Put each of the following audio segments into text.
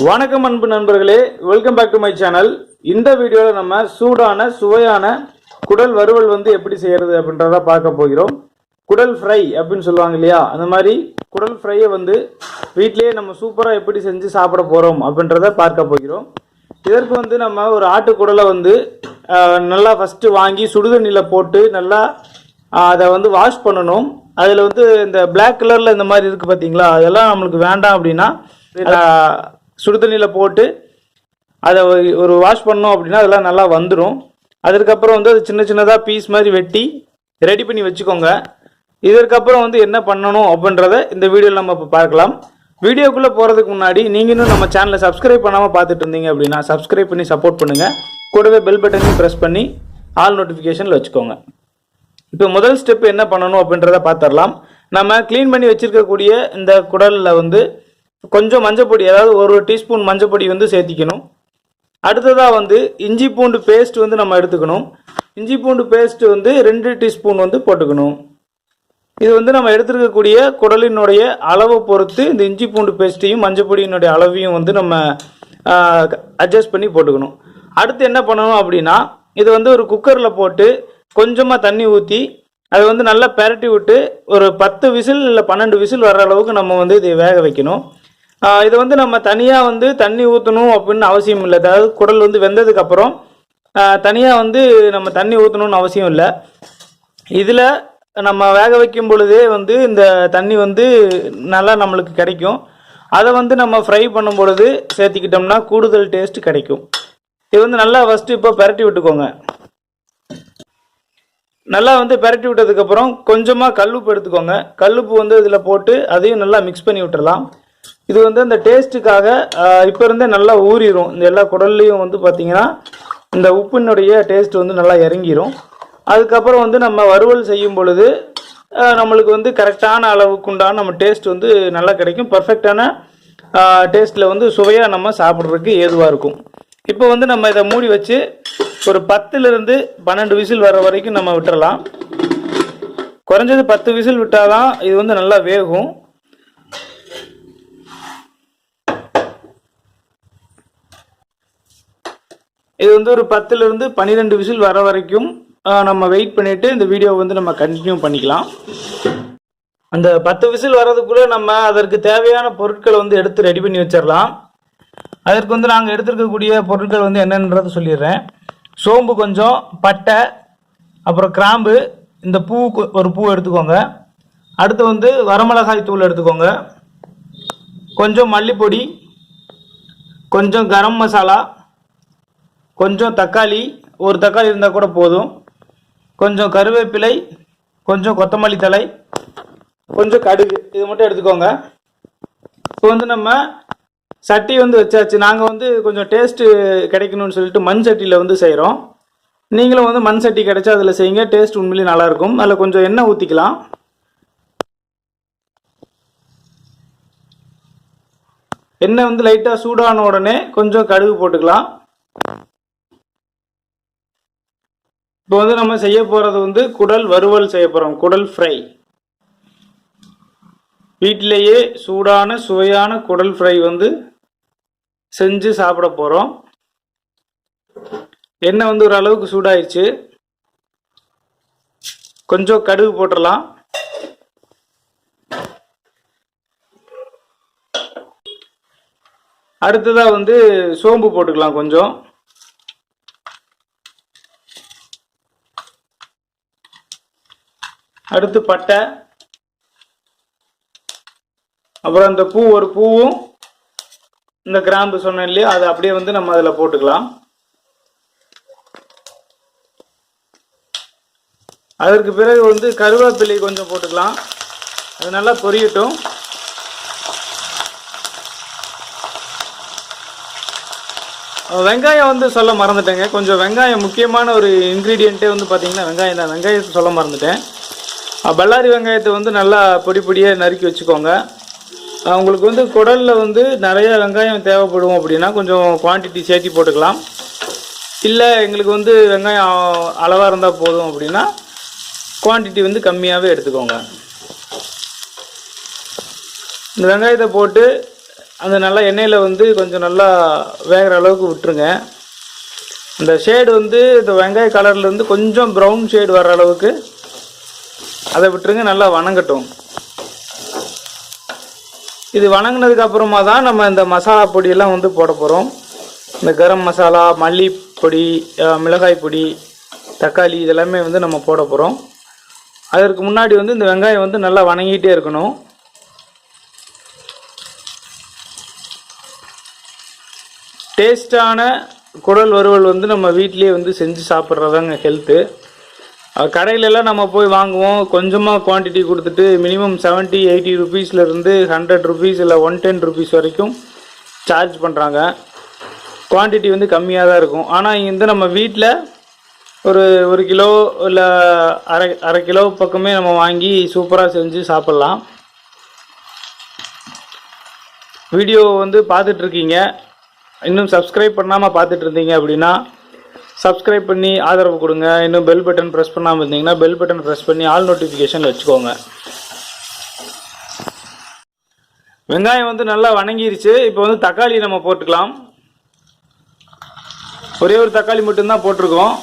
வணக்கம் அன்பு நண்பர்களே, welcome back to my channel. இந்த வீடியோவில் நம்ம சூடான சுவையான குடல் வறுவல் எப்படி செய்யறது அப்படின்றத பார்க்க போகிறோம். குடல் ஃப்ரை அப்படின்னு சொல்லுவாங்க இல்லையா, அந்த மாதிரி குடல் ஃப்ரையை வீட்டிலேயே நம்ம சூப்பராக எப்படி செஞ்சு சாப்பிட போகிறோம் அப்படின்றத பார்க்க போகிறோம். இதற்கு நம்ம ஒரு ஆட்டு குடலை நல்லா ஃபஸ்ட்டு வாங்கி சுடுதண்ணியில் போட்டு நல்லா அதை வாஷ் பண்ணணும். அதில் இந்த பிளாக் கலரில் இந்த மாதிரி இருக்குது பார்த்தீங்களா, அதெல்லாம் நம்மளுக்கு வேண்டாம். அப்படின்னா சுடுதண்ணியில் போட்டு அதை ஒரு வாஷ் பண்ணோம் அப்படின்னா அதெல்லாம் நல்லா வந்துடும். அதற்கப்புறம் அது சின்ன சின்னதாக பீஸ் மாதிரி வெட்டி ரெடி பண்ணி வச்சுக்கோங்க. இதற்கப்புறம் என்ன பண்ணணும் அப்படின்றத இந்த வீடியோவில் நம்ம இப்போ பார்க்கலாம். வீடியோக்குள்ளே போகிறதுக்கு முன்னாடி நீங்கள் இன்னும் நம்ம சேனலை சப்ஸ்கிரைப் பண்ணாமல் பார்த்துட்டு இருந்தீங்க அப்படின்னா சப்ஸ்கிரைப் பண்ணி சப்போர்ட் பண்ணுங்கள். கூடவே பெல் பட்டனையும் ப்ரெஸ் பண்ணி ஆல் நோட்டிஃபிகேஷனில் வச்சுக்கோங்க. இப்போ முதல் ஸ்டெப் என்ன பண்ணணும் அப்படின்றத பார்த்துடலாம். நம்ம க்ளீன் பண்ணி வச்சுருக்கக்கூடிய இந்த குடலில் கொஞ்சம் மஞ்சப்பொடி, அதாவது ஒரு டீஸ்பூன் மஞ்சப்பொடி சேர்த்திக்கணும். அடுத்ததாக இஞ்சி பூண்டு பேஸ்ட் நம்ம எடுத்துக்கணும். இஞ்சி பூண்டு பேஸ்ட் 2 டீஸ்பூன் போட்டுக்கணும். இது நம்ம எடுத்துருக்கக்கூடிய குடலினுடைய அளவை பொறுத்து இந்த இஞ்சி பூண்டு பேஸ்ட்டையும் மஞ்சப்பொடியினுடைய அளவையும் நம்ம அட்ஜஸ்ட் பண்ணி போட்டுக்கணும். அடுத்து என்ன பண்ணணும் அப்படின்னா, இது ஒரு குக்கரில் போட்டு கொஞ்சமாக தண்ணி ஊற்றி அதை நல்லா பெரட்டி விட்டு ஒரு 10 விசில் இல்லை 12 விசில் வர்ற அளவுக்கு நம்ம இதை வேக வைக்கணும். இது நம்ம தனியாக தண்ணி ஊற்றணும் அப்படின்னு அவசியம் இல்லை. அதாவது குடல் வெந்ததுக்கப்புறம் தனியாக நம்ம தண்ணி ஊற்றணும்னு அவசியம் இல்லை. இதில் நம்ம வேக வைக்கும் பொழுதே இந்த தண்ணி நல்லா நம்மளுக்கு கிடைக்கும். அதை நம்ம ஃப்ரை பண்ணும் பொழுது சேர்த்திக்கிட்டோம்னா கூடுதல் டேஸ்ட் கிடைக்கும். இது நல்லா ஃபஸ்ட்டு இப்போ பெரட்டி விட்டுக்கோங்க. நல்லா பெரட்டி விட்டதுக்கப்புறம் கொஞ்சமாக கல்லுப்பு எடுத்துக்கோங்க. கல்லுப்பு இதில் போட்டு அதையும் நல்லா மிக்ஸ் பண்ணி விட்டுடலாம். இது அந்த டேஸ்ட்டுக்காக இப்போ இருந்தே நல்லா ஊறிடும். இந்த எல்லா குடல்லையும் பார்த்தீங்கன்னா இந்த உப்பினுடைய டேஸ்ட் நல்லா இறங்கிடும். அதுக்கப்புறம் நம்ம வறுவல் செய்யும் பொழுது நம்மளுக்கு கரெக்டான அளவுக்குண்டான நம்ம டேஸ்ட் நல்லா கிடைக்கும். பர்ஃபெக்டான டேஸ்ட்டில் சுவையாக நம்ம சாப்பிட்றதுக்கு ஏதுவாக இருக்கும். இப்போ நம்ம இதை மூடி வச்சு ஒரு 10லிருந்து 12 விசில் வர வரைக்கும் நம்ம விட்டுறலாம். குறைஞ்சது 10 விசில் விட்டால் தான் இது நல்லா வேகும். இது ஒரு 10லிருந்து 12 விசில் வர வரைக்கும் நம்ம வெயிட் பண்ணிவிட்டு இந்த வீடியோ நம்ம கண்டினியூ பண்ணிக்கலாம். அந்த 10 விசில் வர்றதுக்குள்ளே நம்ம அதற்கு தேவையான பொருட்களை எடுத்து ரெடி பண்ணி வச்சிடலாம். அதற்கு நாங்கள் எடுத்துருக்கக்கூடிய பொருட்கள் என்னன்றதை சொல்லிடுறேன். சோம்பு கொஞ்சம், பட்டை, அப்புறம் கிராம்பு, இந்த பூ ஒரு பூ எடுத்துக்கோங்க. அடுத்து வரமிளகாய் தூள் எடுத்துக்கோங்க. கொஞ்சம் மல்லிப்பொடி, கொஞ்சம் கரம் மசாலா, கொஞ்சம் தக்காளி, ஒரு தக்காளி இருந்தால் கூட போதும், கொஞ்சம் கருவேப்பிலை, கொஞ்சம் கொத்தமல்லி தழை, கொஞ்சம் கடுகு, இது மட்டும் எடுத்துக்கோங்க. இப்போ நம்ம சட்டி வச்சாச்சு. நாங்கள் கொஞ்சம் டேஸ்ட்டு கிடைக்கணும்னு சொல்லிட்டு மண் சட்டியில் செய்கிறோம். நீங்களும் மண் சட்டி கிடைச்சா அதில் செய்யுங்க. டேஸ்ட் உண்மையிலேயே நல்லாயிருக்கும். அதில் கொஞ்சம் எண்ணெய் ஊற்றிக்கலாம். எண்ணெய் லைட்டாக சூடான உடனே கொஞ்சம் கடுகு போட்டுக்கலாம். இப்போ நம்ம செய்ய போகிறது குடல் வறுவல் செய்ய போகிறோம். குடல் ஃப்ரை. வீட்டிலேயே சூடான சுவையான குடல் ஃப்ரை செஞ்சு சாப்பிட போகிறோம். எண்ணெய் ஒரு அளவுக்கு சூடாயிடுச்சு. கொஞ்சம் கடுகு போட்டுடலாம். அடுத்ததாக சோம்பு போட்டுக்கலாம் கொஞ்சம். அடுத்து பட்டை, அப்புறம் இந்த பூ ஒரு பூவும் இந்த கிராம்பு சொன்னேன் இல்லையா, அதை அப்படியே நம்ம அதில் போட்டுக்கலாம். அதற்கு பிறகு கருவேப்பிலை கொஞ்சம் போட்டுக்கலாம். அது நல்லா பொரியட்டும். வெங்காயம் சொல்ல மறந்துட்டேங்க. கொஞ்சம் வெங்காயம் முக்கியமான ஒரு இன்க்ரீடியண்ட்டே பார்த்தீங்கன்னா வெங்காயம் தான். வெங்காயத்தை சொல்ல மறந்துட்டேன். பல்லாரி வெங்காயத்தை நல்லா பொடி பொடியாக நறுக்கி வச்சுக்கோங்க. உங்களுக்கு குடலில் நிறைய வெங்காயம் தேவைப்படும் அப்படின்னா கொஞ்சம் குவான்டிட்டி சேர்த்தி போட்டுக்கலாம். இல்லை எங்களுக்கு வெங்காயம் அளவாக இருந்தால் போதும் அப்படின்னா குவான்டிட்டி கம்மியாகவே எடுத்துக்கோங்க. இந்த வெங்காயத்தை போட்டு அந்த நல்லா எண்ணெயில் வந்து கொஞ்சம் நல்லா வேகிற அளவுக்கு விட்டுருங்க. இந்த ஷேடு வந்து இந்த வெங்காய கலர்லேருந்து கொஞ்சம் ப்ரௌன் ஷேடு வர அளவுக்கு அதை விட்டுருங்க. நல்லா வணங்கட்டும். இது வணங்கினதுக்கு அப்புறமா தான் நம்ம இந்த மசாலா பொடியெல்லாம் வந்து போட போகிறோம். இந்த கரம் மசாலா, மல்லிப்பொடி, மிளகாய் பொடி, தக்காளி இதெல்லாமே வந்து நம்ம போட போகிறோம். அதற்கு முன்னாடி வந்து இந்த வெங்காயம் வந்து நல்லா வணங்கிட்டே இருக்கணும். டேஸ்டான குடல் வறுவல் வந்து நம்ம வீட்டிலேயே வந்து செஞ்சு சாப்பிட்றதாங்க ஹெல்த்து. கடையிலலாம் நம்ம போய் வாங்குவோம், கொஞ்சமாக குவான்டிட்டி கொடுத்துட்டு மினிமம் 70-80 ருபீஸ்லேருந்து 100 ருபீஸ் இல்லை 110 ருபீஸ் வரைக்கும் சார்ஜ் பண்ணுறாங்க. குவான்டிட்டி வந்து கம்மியாக தான் இருக்கும். ஆனால் இங்கே வந்து நம்ம வீட்டில் ஒரு கிலோ இல்லை அரை கிலோ பக்கமே நம்ம வாங்கி சூப்பராக செஞ்சு சாப்பிட்லாம். வீடியோ வந்து பார்த்துட்ருக்கீங்க, இன்னும் சப்ஸ்கிரைப் பண்ணாமல் பார்த்துட்டு இருந்தீங்க அப்படின்னா சப்ஸ்கிரைப் பண்ணி ஆதரவு கொடுங்க. இன்னும் பெல் பட்டன் ப்ரெஸ் பண்ணாமல் இருந்தீங்கன்னா பெல் பட்டன் ப்ரெஸ் பண்ணி ஆல் நோட்டிஃபிகேஷன் வச்சுக்கோங்க. வெங்காயம் வந்து நல்லா வணங்கிருச்சு. இப்போ வந்து தக்காளி நம்ம போட்டுக்கலாம். ஒரே ஒரு தக்காளி மட்டும்தான் போட்டிருக்கோம்.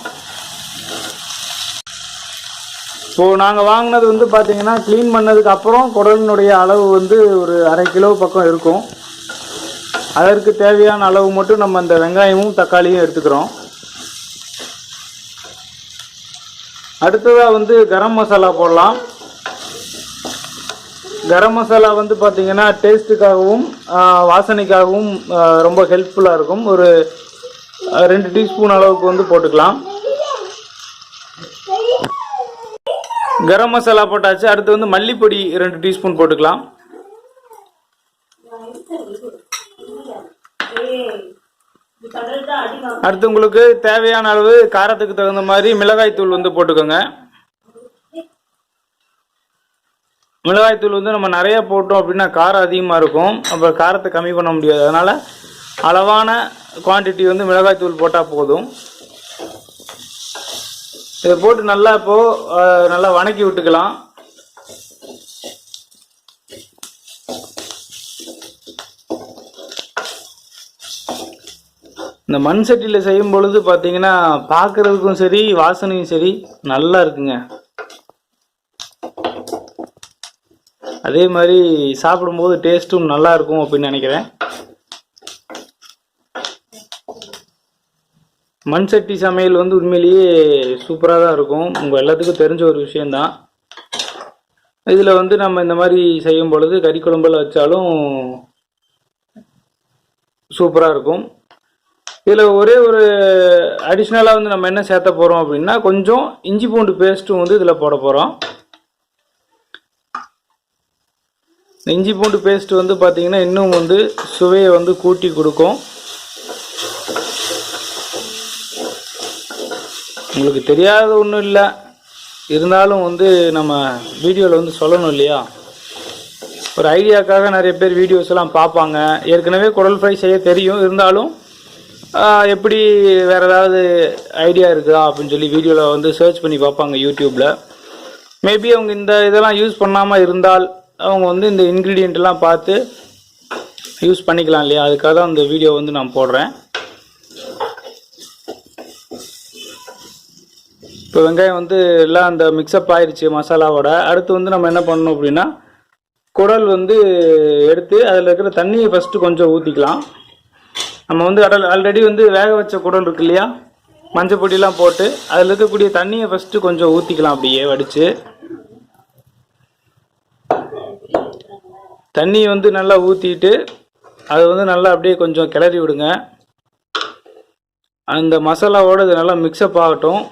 இப்போது நாங்கள் வாங்கினது வந்து பார்த்தீங்கன்னா க்ளீன் பண்ணதுக்கு அப்புறம் குடலினுடைய அளவு வந்து ஒரு அரை கிலோ பக்கம் இருக்கும். அதற்கு தேவையான அளவு மட்டும் நம்ம இந்த வெங்காயமும் தக்காளியும் எடுத்துக்கிறோம். அடுத்ததாக வந்து கரம் மசாலா போடலாம். கரம் மசாலா வந்து பார்த்திங்கன்னா டேஸ்ட்டுக்காகவும் வாசனைக்காகவும் ரொம்ப ஹெல்ப்ஃபுல்லாக இருக்கும். ஒரு 2 டீஸ்பூன் அளவுக்கு வந்து போட்டுக்கலாம். கரம் மசாலா போட்டாச்சு. அடுத்து வந்து மல்லிப்பொடி 2 டீஸ்பூன் போட்டுக்கலாம். அடுத்து உங்களுக்கு தேவையான அளவு காரத்துக்கு தகுந்த மாதிரி மிளகாய் தூள் வந்து போட்டுக்கோங்க. மிளகாய் தூள் வந்து நம்ம நிறைய போட்டோம் அப்படின்னா காரம் அதிகமாக இருக்கும், அப்புறம் காரத்தை கம்மி பண்ண முடியாது. அதனால் அளவான குவான்டிட்டி வந்து மிளகாய் தூள் போட்டால் போதும். இதை போட்டு நல்லா இப்போது நல்லா வணக்கி விட்டுக்கலாம். இந்த மண் சட்டியில் செய்யும் பொழுது பார்த்தீங்கன்னா பார்க்குறதுக்கும் சரி வாசனையும் சரி நல்லா இருக்குங்க. அதே மாதிரி சாப்பிடும்போது டேஸ்ட்டும் நல்லா இருக்கும் அப்படின்னு நினைக்கிறேன். மண் சட்டி சமையல் வந்து உண்மையிலேயே சூப்பராக தான் இருக்கும். உங்கள் எல்லாத்துக்கும் தெரிஞ்ச ஒரு விஷயந்தான். இதில் வந்து நம்ம இந்த மாதிரி செய்யும் பொழுது கறி குழம்புல வச்சாலும் சூப்பராக இருக்கும். இதில் ஒரே ஒரு அடிஷ்னலாக வந்து நம்ம என்ன சேர்த்த போகிறோம் அப்படின்னா கொஞ்சம் இஞ்சி பூண்டு பேஸ்ட்டும் வந்து இதில் போட போகிறோம். இஞ்சி பூண்டு பேஸ்ட் வந்து பார்த்திங்கன்னா இன்னும் வந்து சுவையை வந்து கூட்டி கொடுக்கும். உங்களுக்கு தெரியாத ஒன்றும் இல்லை, இருந்தாலும் வந்து நம்ம வீடியோவில் வந்து சொல்லணும் இல்லையா. ஒரு ஐடியாக்காக நிறைய பேர் வீடியோஸ் எல்லாம் பார்ப்பாங்க. ஏற்கனவே குடல் ஃப்ரை செய்ய தெரியும், இருந்தாலும் எப்படி வேறு ஏதாவது ஐடியா இருக்குதா அப்படின்னு சொல்லி வீடியோவில் வந்து சர்ச் பண்ணி பார்ப்பாங்க யூடியூப்பில். மேபி அவங்க இந்த இதெல்லாம் யூஸ் பண்ணாமல் இருந்தால் அவங்க வந்து இந்த இன்க்ரீடியண்ட்லாம் பார்த்து யூஸ் பண்ணிக்கலாம் இல்லையா. அதுக்காக தான் இந்த வீடியோ வந்து நான் போடுறேன். இப்போ வெங்காயம் வந்து எல்லாம் அந்த மிக்சப் ஆயிடுச்சு மசாலாவோட. அடுத்து வந்து நம்ம என்ன பண்ணணும் அப்படின்னா குடல் வந்து எடுத்து அதில் இருக்கிற தண்ணியை ஃபஸ்ட்டு கொஞ்சம் ஊற்றிக்கலாம். நம்ம வந்து ஆல்ரெடி வந்து வேக வச்ச குடல் இருக்கு இல்லையா, மஞ்சள் பொடியெலாம் போட்டு அதில் இருக்கக்கூடிய தண்ணியை ஃபஸ்ட்டு கொஞ்சம் ஊற்றிக்கலாம். அப்படியே வடித்து தண்ணியை வந்து நல்லா ஊற்றிட்டு அது வந்து நல்லா அப்படியே கொஞ்சம் கிளறி விடுங்க. அந்த மசாலாவோடு இது நல்லா மிக்சப் ஆகட்டும்.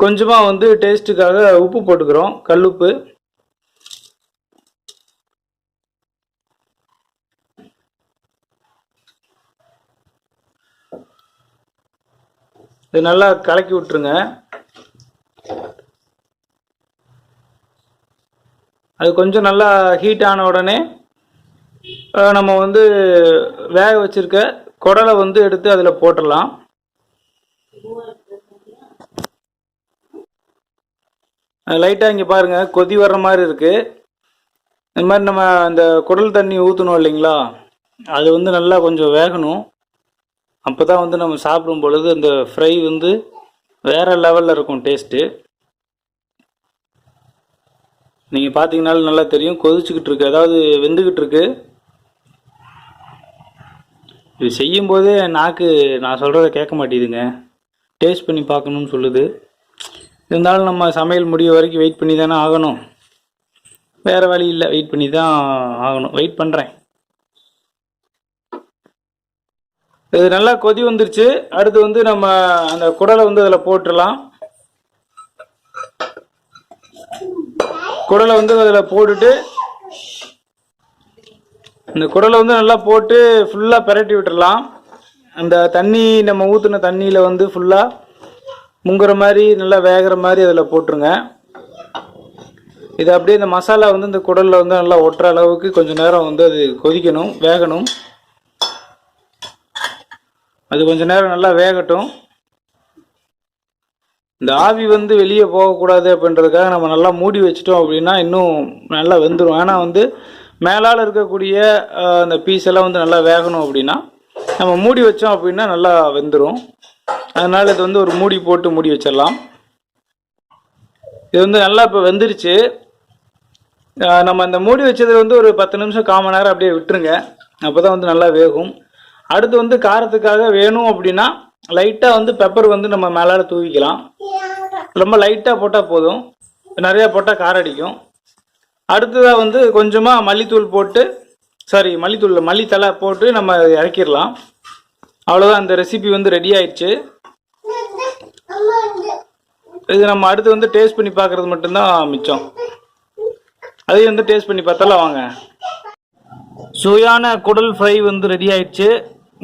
கொஞ்சமாக வந்து டேஸ்ட்டுக்காக உப்பு போட்டுக்கிறோம், கல்லுப்பு. இது நல்லா கலக்கி விட்டுருங்க. அது கொஞ்சம் நல்லா ஹீட் ஆன உடனே நம்ம வந்து வேக வச்சிருக்க குடலை வந்து எடுத்து அதில் போட்டுடலாம். லைட்டாக இங்கே பாருங்கள் கொதி வர்ற மாதிரி இருக்குது. இந்த மாதிரி நம்ம அந்த குடல் தண்ணி ஊற்றணும் இல்லைங்களா, அது வந்து நல்லா கொஞ்சம் வேகணும். அப்போ தான் வந்து நம்ம சாப்பிடும் பொழுது அந்த ஃப்ரை வந்து வேறு லெவலில் இருக்கும் டேஸ்ட்டு. நீங்கள் பார்த்தீங்கனாலும் நல்லா தெரியும், கொதிச்சுக்கிட்டு இருக்கு, அதாவது வெந்துக்கிட்டு இருக்கு. இது செய்யும்போதே நாக்கு நான் சொல்கிறத கேட்க மாட்டேதுங்க, டேஸ்ட் பண்ணி பார்க்கணுன்னு சொல்லுது. இருந்தாலும் நம்ம சமையல் முடிய வரைக்கும் வெயிட் பண்ணி தானே ஆகணும், வேறு வழி இல்லை, வெயிட் பண்ணி தான் ஆகணும். வெயிட் பண்ணுறேன். இது நல்லா கொதி வந்துருச்சு. அடுத்து வந்து நம்ம அந்த குடலை வந்து அதில் போட்டுடலாம். குடலை வந்து அதில் போட்டுட்டு இந்த குடலை வந்து நல்லா போட்டு ஃபுல்லாக பிரட்டி விட்டுடலாம். அந்த தண்ணி நம்ம ஊற்றின தண்ணியில் வந்து ஃபுல்லாக முங்குற மாதிரி நல்லா வேகிற மாதிரி அதில் போட்டுருங்க. இது அப்படியே இந்த மசாலா வந்து இந்த குடலில் வந்து நல்லா ஒட்டுற அளவுக்கு கொஞ்சம் நேரம் வந்து அது கொதிக்கணும், வேகணும். அது கொஞ்சம் நேரம் நல்லா வேகட்டும். இந்த ஆவி வந்து வெளியே போகக்கூடாது அப்படின்றதுக்காக நம்ம நல்லா மூடி வச்சிட்டோம் அப்படின்னா இன்னும் நல்லா வெந்துடும். ஏன்னா வந்து மேலால் இருக்கக்கூடிய அந்த பீஸ் எல்லாம் வந்து நல்லா வேகணும் அப்படின்னா நம்ம மூடி வச்சோம் அப்படின்னா நல்லா வெந்துடும். அதனால் இது வந்து ஒரு மூடி போட்டு மூடி வச்சிடலாம். இது வந்து நல்லா இப்போ வெந்துருச்சு. நம்ம இந்த மூடி வச்சது வந்து ஒரு 10 நிமிஷம் 1/4 மணி நேரம் அப்படியே விட்டுருங்க. அப்போ தான் வந்து நல்லா வேகும். அடுத்து வந்து காரத்துக்காக வேணும் அப்படின்னா லைட்டாக வந்து பெப்பர் வந்து நம்ம மேலால் தூவிக்கலாம். ரொம்ப லைட்டாக போட்டால் போதும், நிறையா போட்டால் காரம் அடிக்கும். அடுத்ததாக வந்து கொஞ்சமாக மல்லித்தூள் போட்டு, மல்லித்தூள் மல்லித்தலை போட்டு நம்ம இறக்கிடலாம். அவ்வளோதான், இந்த ரெசிபி வந்து ரெடி ஆயிடுச்சு. இது நம்ம அடுத்து வந்து டேஸ்ட் பண்ணி பார்க்குறது மட்டும்தான் மிச்சம். அதையும் வந்து டேஸ்ட் பண்ணி பார்த்தாலாம் வாங்க. சுவையான குடல் ஃப்ரை வந்து ரெடி ஆயிடுச்சு.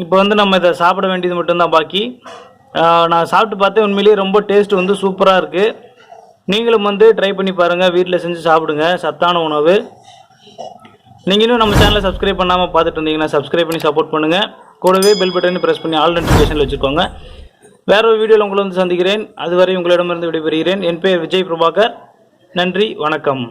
இப்போ வந்து நம்ம இதை சாப்பிட வேண்டியது மட்டும்தான் பாக்கி. நான் சாப்பிட்டு பார்த்தேன், உண்மையிலேயே ரொம்ப டேஸ்ட் வந்து சூப்பராக இருக்குது. நீங்களும் வந்து ட்ரை பண்ணி பாருங்கள், வீட்டில் செஞ்சு சாப்பிடுங்க, சத்தான உணவு. நீங்கள் இன்னும் நம்ம சேனலை சப்ஸ்கிரைப் பண்ணாமல் பார்த்துட்டு இருந்தீங்கன்னா சப்ஸ்கிரைப் பண்ணி சப்போர்ட் பண்ணுங்கள். கூடவே பெல் பட்டனை ப்ரெஸ் பண்ணி ஆல் நோட்டிஃபிகேஷனில் வச்சுக்கோங்க. வேற ஒரு வீடியோவில் உங்களை வந்து சந்திக்கிறேன். அதுவரை உங்களிடமிருந்து விடைபெறுகிறேன். என் பெயர் விஜய் பிரபாகர். நன்றி, வணக்கம்.